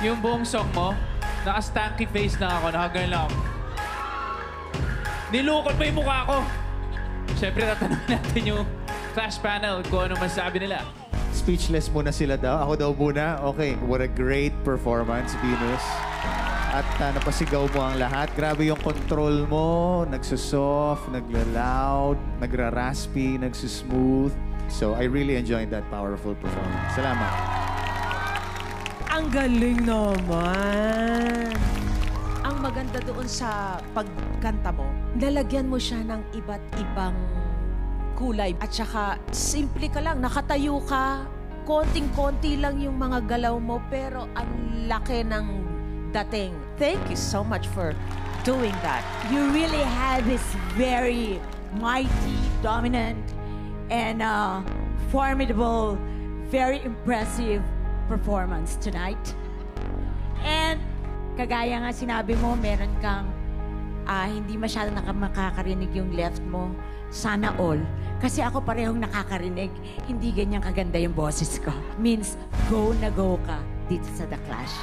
yung buong song mo, naka-stanky face na ako, nakaganyan lang ako. Nilukot mo yung mukha ko. Siyempre, tatanungin natin yung Clash panel kung ano masabi nila. Speechless muna sila daw. Ako daw muna. Okay, what a great performance, Venus. At napasigaw mo ang lahat. Grabe yung control mo. Nagsusoft, nagla-loud, nagra-raspy, nagsusmooth. So, I really enjoyed that powerful performance. Salamat. Ang galing naman. Ang maganda doon sa pagkanta mo, nalagyan mo siya ng iba't ibang kulay. At saka, simple ka lang, nakatayo ka, konting-konti lang yung mga galaw mo, pero ang laki ng dating. Thank you so much for doing that. You really had this very mighty, dominant, and formidable, very impressive performance tonight. And kagaya nga sinabi mo, meron kang hindi masyado makakarinig yung left mo. Sana all. Kasi ako parehong nakakarinig. Hindi ganyan kaganda yung boses ko. Means go na go ka dito sa The Clash.